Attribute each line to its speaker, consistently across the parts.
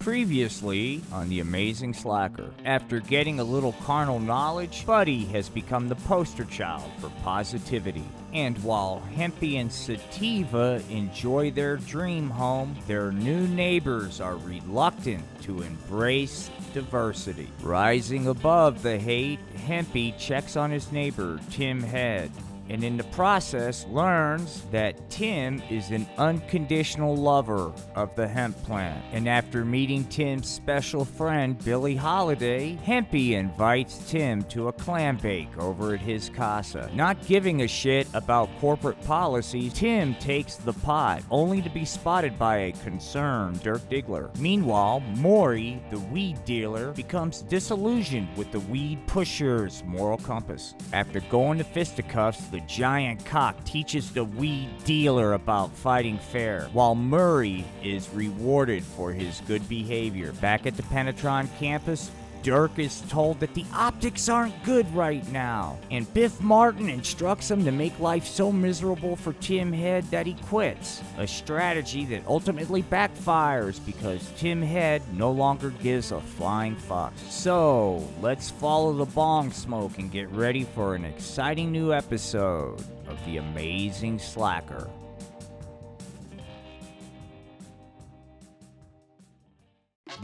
Speaker 1: Previously on The Amazing Slacker. After getting a little carnal knowledge, Buddy has become the poster child for positivity. And while Hempy and Sativa enjoy their dream home, their new neighbors are reluctant to embrace diversity. Rising above the hate, Hempy checks on his neighbor, Tim Head, and in the process learns that Tim is an unconditional lover of the hemp plant. And after meeting Tim's special friend, Billie Holiday, Hempy invites Tim to a clam bake over at his casa. Not giving a shit about corporate policies, Tim takes the pot, only to be spotted by a concerned Dirk Diggler. Meanwhile, Maury, the weed dealer, becomes disillusioned with the weed pusher's moral compass. After going to fisticuffs, the giant cock teaches the weed dealer about fighting fair, while Murray is rewarded for his good behavior. Back at the Penetron campus, Dirk is told that the optics aren't good right now, and Biff Martin instructs him to make life so miserable for Tim Head that he quits, a strategy that ultimately backfires because Tim Head no longer gives a flying fuck. So, let's follow the bong smoke and get ready for an exciting new episode of The Amazing Slacker.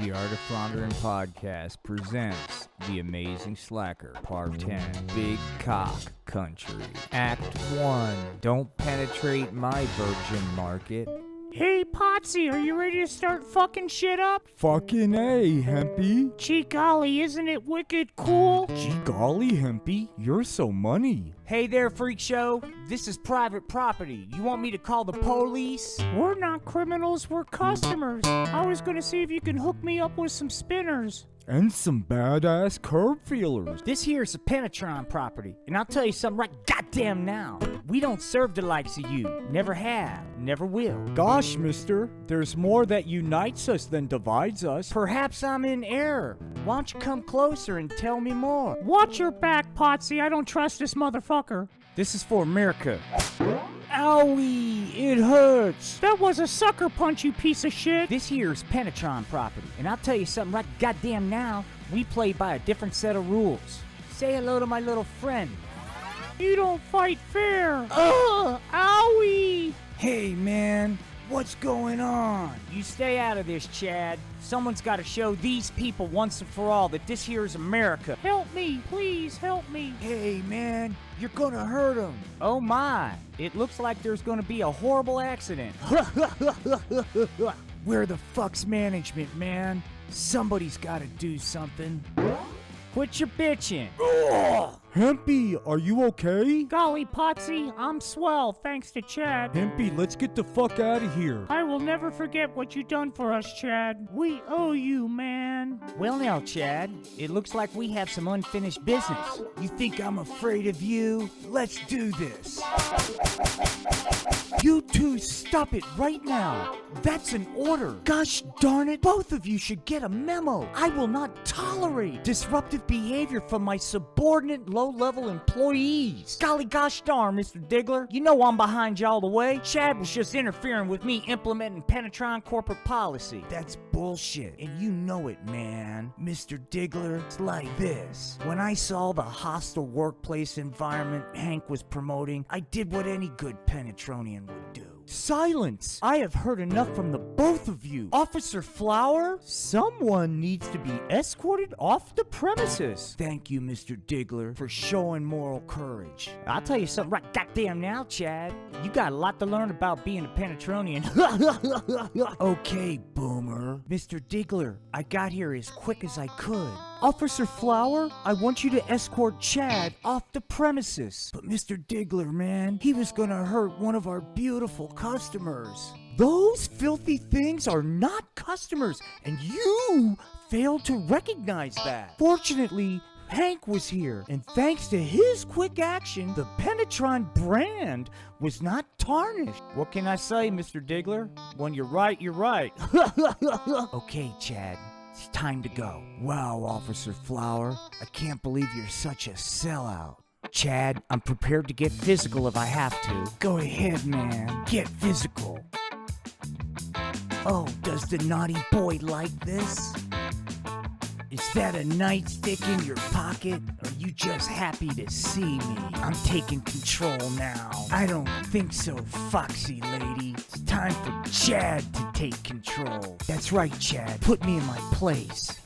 Speaker 1: The Art of Floundering podcast presents The Amazing Slacker, Part 10, Big Cock Country. Act 1, Don't Penetrate My Virgin Market.
Speaker 2: Hey, Potsy, are you ready to start fucking shit up?
Speaker 3: Fucking A, Hempy.
Speaker 2: Gee golly, isn't it wicked cool?
Speaker 3: Gee golly, Hempy, you're so money.
Speaker 1: Hey there, freak show. This is private property. You want me to call the police?
Speaker 2: We're not criminals, we're customers. I was gonna see if you can hook me up with some spinners.
Speaker 3: And some badass curb feelers.
Speaker 1: This here's a Penetron property, and I'll tell you something right goddamn now. We don't serve the likes of you. Never have, never will.
Speaker 3: Gosh, mister, there's more that unites us than divides us.
Speaker 1: Perhaps I'm in error. Why don't you come closer and tell me more?
Speaker 2: Watch your back, Potsy, I don't trust this motherfucker.
Speaker 1: This is for America. Owie, it hurts.
Speaker 2: That was a sucker punch, you piece of shit.
Speaker 1: This here's Penetron property, and I'll tell you something right goddamn now. We play by a different set of rules. Say hello to my little friend.
Speaker 2: You don't fight fair. Ugh, owie.
Speaker 1: Hey, man, what's going on? You stay out of this, Chad. Someone's got to show these people once and for all that this here is America.
Speaker 2: Help me, please help me.
Speaker 1: Hey, man, you're gonna hurt them. Oh my, it looks like there's gonna be a horrible accident. Where the fuck's management, man? Somebody's gotta do something. Quit your bitching.
Speaker 3: Hempy, are you okay?
Speaker 2: Golly, Potsy, I'm swell, thanks to Chad.
Speaker 3: Hempy, let's get the fuck out of here.
Speaker 2: I will never forget what you done for us, Chad. We owe you, man.
Speaker 1: Well now, Chad, it looks like we have some unfinished business. You think I'm afraid of you? Let's do this. You two stop it right now. That's an order. Gosh darn it, both of you should get a memo. I will not tolerate disruptive behavior from my subordinate low-level employees. Golly gosh darn, Mr. Diggler. You know I'm behind you all the way. Chad was just interfering with me implementing Penetron corporate policy. That's bullshit, and you know it, man. Mr. Diggler, it's like this. When I saw the hostile workplace environment Hank was promoting, I did what any good Penetronian would do. Silence! I have heard enough from the both of you. Officer Flower, someone needs to be escorted off the premises. Thank you, Mr. Diggler, for showing moral courage. I'll tell you something right goddamn now, Chad. You got a lot to learn about being a Penetronian. Okay, boomer. Mr. Diggler, I got here as quick as I could. Officer Flower, I want you to escort Chad off the premises. But Mr. Diggler, man, he was gonna hurt one of our beautiful customers. Those filthy things are not customers, and you failed to recognize that. Fortunately, Hank was here, and thanks to his quick action, the Penetron brand was not tarnished. What can I say, Mr. Diggler? When you're right, you're right. Okay, Chad. It's time to go. Wow, Officer Flower, I can't believe you're such a sellout. Chad, I'm prepared to get physical if I have to. Go ahead, man. Get physical. Oh, does the naughty boy like this? Is that a nightstick in your pocket? Or are you just happy to see me? I'm taking control now. I don't think so, foxy lady. It's time for Chad to take control. That's right, Chad. Put me in my place.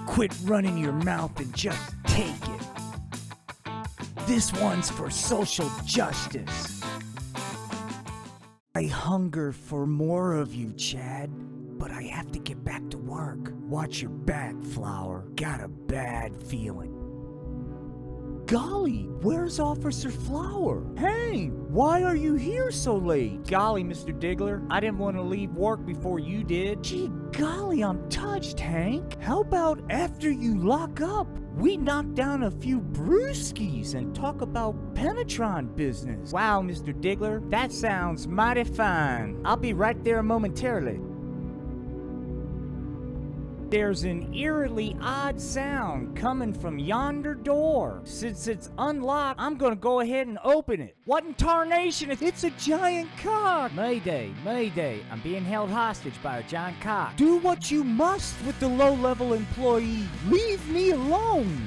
Speaker 1: Quit running your mouth and just take it. This one's for social justice. I hunger for more of you, Chad. But I have to get back to work. Watch your back, Flower. Got a bad feeling.
Speaker 3: Golly, where's Officer Flower? Hey, why are you here so late? Golly, Mr. Diggler, I didn't want to leave work before you did. Gee, golly, I'm touched, Hank. How about after you lock up, we knock down a few brewskis and talk about Penetron business? Wow, Mr. Diggler, that sounds mighty fine. I'll be right there momentarily. There's an eerily odd sound coming from yonder door. Since it's unlocked, I'm gonna go ahead and open it. What in tarnation? It's a giant cock! Mayday, mayday. I'm being held hostage by a giant cock. Do what you must with the low-level employee. Leave me alone.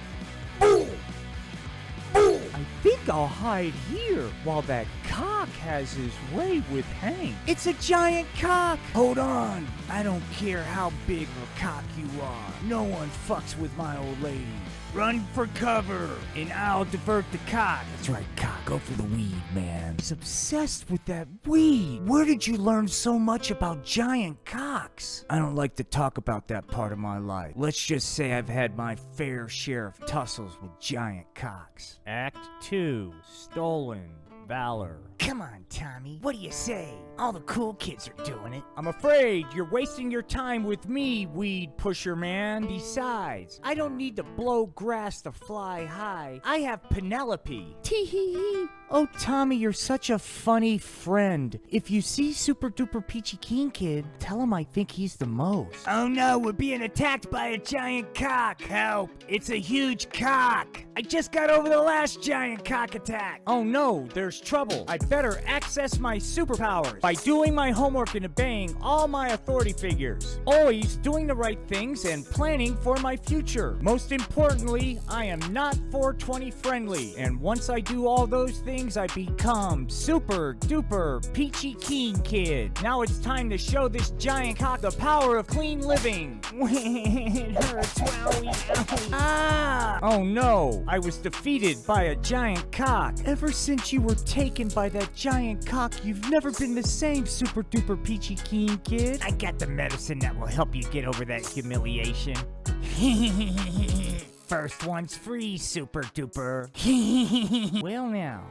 Speaker 3: I think I'll hide here while that cock has his way with Hank.
Speaker 1: It's a giant cock! Hold on! I don't care how big or cock you are. No one fucks with my old lady. Run for cover, and I'll divert the cock. That's right, cock. Go for the weed, man. He's obsessed with that weed. Where did you learn so much about giant cocks? I don't like to talk about that part of my life. Let's just say I've had my fair share of tussles with giant cocks.
Speaker 3: Act 2, Stolen Valor.
Speaker 1: Come on, Tommy. What do you say? All the cool kids are doing it.
Speaker 3: I'm afraid you're wasting your time with me, weed pusher man. Besides, I don't need to blow grass to fly high. I have Penelope.
Speaker 1: Tee-hee-hee. Oh, Tommy, you're such a funny friend. If you see Super Duper Peachy Keen Kid, tell him I think he's the most. Oh no, we're being attacked by a giant cock. Help, it's a huge cock. I just got over the last giant cock attack.
Speaker 3: Oh no, there's trouble. I better access my superpowers by doing my homework and obeying all my authority figures. Always doing the right things and planning for my future. Most importantly, I am not 420 friendly. And once I do all those things, I become Super Duper Peachy Keen Kid. Now it's time to show this giant cock the power of clean living.
Speaker 2: It hurts, wowie, owie.
Speaker 1: Ah!
Speaker 3: Oh no, I was defeated by a giant cock.
Speaker 1: Ever since you were taken by that giant cock, you've never been the same, Super Duper Peachy Keen Kid. I got the medicine that will help you get over that humiliation. First one's free, Super Duper. Well now,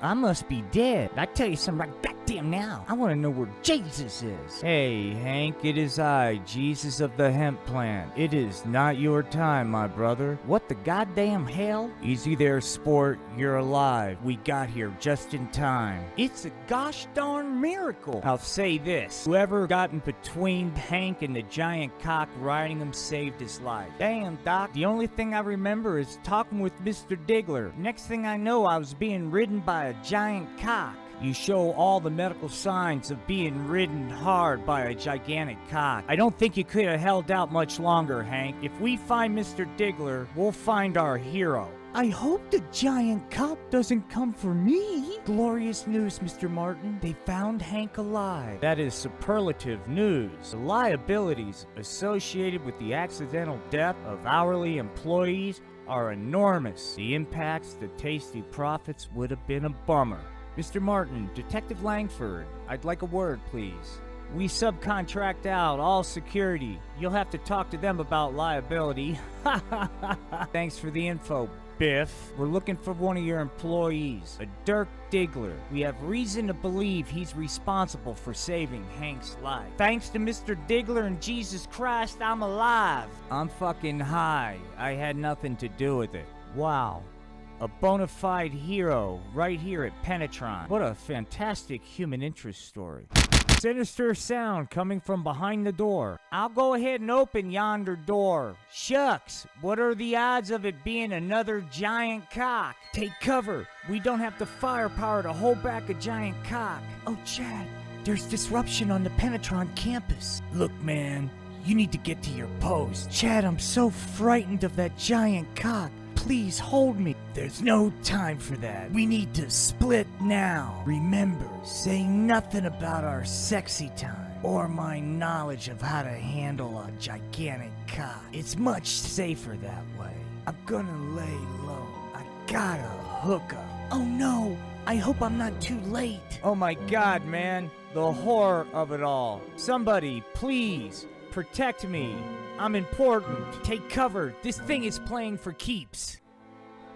Speaker 1: I must be dead. I tell you something right goddamn now. I want to know where Jesus is.
Speaker 3: Hey, Hank, it is I, Jesus of the hemp plant. It is not your time, my brother.
Speaker 1: What the goddamn hell?
Speaker 3: Easy there, sport. You're alive. We got here just in time.
Speaker 1: It's a gosh darn miracle.
Speaker 3: I'll say this. Whoever got in between Hank and the giant cock riding him saved his life.
Speaker 1: Damn, Doc.
Speaker 3: The only thing I remember is talking with Mr. Diggler.
Speaker 1: Next thing I know, I was being ridden by a giant cock.
Speaker 3: You show all the medical signs of being ridden hard by a gigantic cock. I don't think you could have held out much longer, Hank. If we find Mr. Diggler, we'll find our hero.
Speaker 1: I hope the giant cock doesn't come for me. Glorious news, Mr. Martin. They found Hank alive.
Speaker 3: That is superlative news. The liabilities associated with the accidental death of hourly employees are enormous. The impacts to tasty profits would have been a bummer. Mr. Martin, Detective Langford, I'd like a word, please. We subcontract out all security. You'll have to talk to them about liability. Thanks for the info, Biff. We're looking for one of your employees, a Dirk Diggler. We have reason to believe he's responsible for saving Hank's life. Thanks to Mr. Diggler and Jesus Christ, I'm alive. I'm fucking high. I had nothing to do with it. Wow. A bona fide hero right here at Penetron. What a fantastic human interest story. Sinister sound coming from behind the door. I'll go ahead and open yonder door. Shucks, what are the odds of it being another giant cock? Take cover. We don't have the firepower to hold back a giant cock.
Speaker 1: Oh, Chad, There's disruption on the Penetron campus. Look, man, you need to get to your post. Chad, I'm so frightened of that giant cock. Please hold me. There's no time for that. We need to split now. Remember, say nothing about our sexy time or my knowledge of how to handle a gigantic cock. It's much safer that way. I'm gonna lay low. I gotta hook up. Oh no, I hope I'm not too late.
Speaker 3: Oh my god, man. The horror of it all. Somebody, please, protect me. I'm important.
Speaker 1: Take cover. This thing is playing for keeps.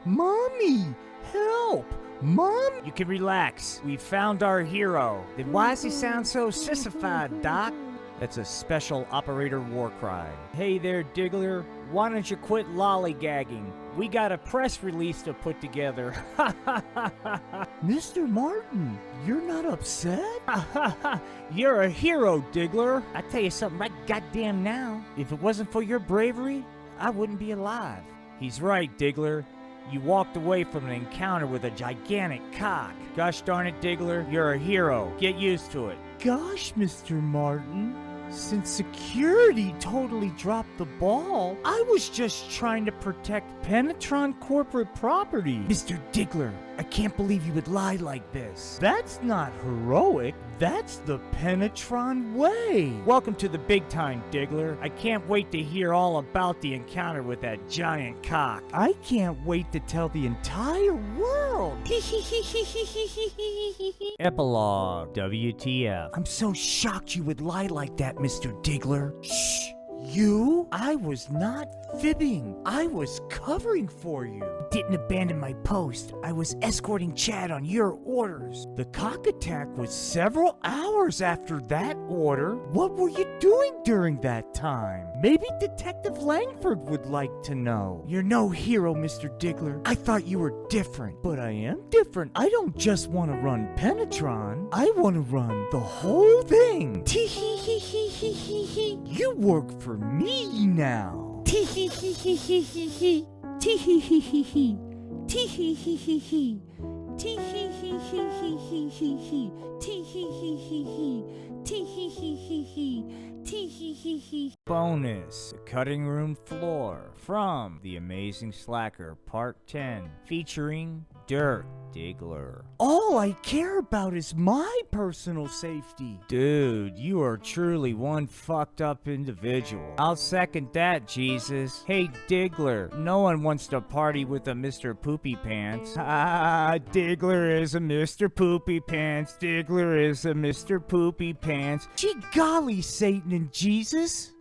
Speaker 1: Mommy, help! Mom?
Speaker 3: You can relax. We found our hero. Then why does he sound so sissified, Doc? That's a special operator war cry. Hey there, Diggler. Why don't you quit lollygagging? We got a press release to put together.
Speaker 1: Mr. Martin, you're not upset?
Speaker 3: You're a hero, Diggler. I tell you something right goddamn now. If it wasn't for your bravery, I wouldn't be alive. He's right, Diggler. You walked away from an encounter with a gigantic cock. Gosh darn it, Diggler, you're a hero. Get used to it.
Speaker 1: Gosh, Mr. Martin. Since security totally dropped the ball, I was just trying to protect Penetron corporate property. Mr. Diggler, I can't believe you would lie like this. That's not heroic. That's the Penetron way.
Speaker 3: Welcome to the big time, Diggler. I can't wait to hear all about the encounter with that giant cock.
Speaker 1: I can't wait to tell the entire world.
Speaker 3: Epilogue. WTF.
Speaker 1: I'm so shocked you would lie like that, Mr. Diggler. Shh! You? I was not fibbing. I was covering for you. Didn't abandon my post. I was escorting Chad on your orders. The cock attack was several hours after that order. What were you doing during that time? Maybe Detective Langford would like to know. You're no hero, Mr. Diggler. I thought you were different. But I am different. I don't just want to run Penetron. I want to run the whole thing. Tee-hee-hee-hee-hee-hee-hee. You work for me now. Tee-hee-hee-hee-hee-hee. Tee-hee-hee-hee-hee. Tee-hee-hee-hee-hee. Tee-hee-hee-hee-hee-hee-hee. Tee-hee-hee-hee-hee. Tee-hee-hee-hee-hee. Tee-hee-hee-hee.
Speaker 3: Bonus, the cutting room floor from The Amazing Slacker Part 10, featuring Dirk Diggler.
Speaker 1: All I care about is my personal safety.
Speaker 3: Dude, you are truly one fucked up individual. I'll second that, Jesus. Hey, Diggler, no one wants to party with a Mr. Poopy Pants. Ah, Diggler is a Mr. Poopy Pants. Diggler is a Mr. Poopy Pants.
Speaker 1: Gee golly, Satan and Jesus.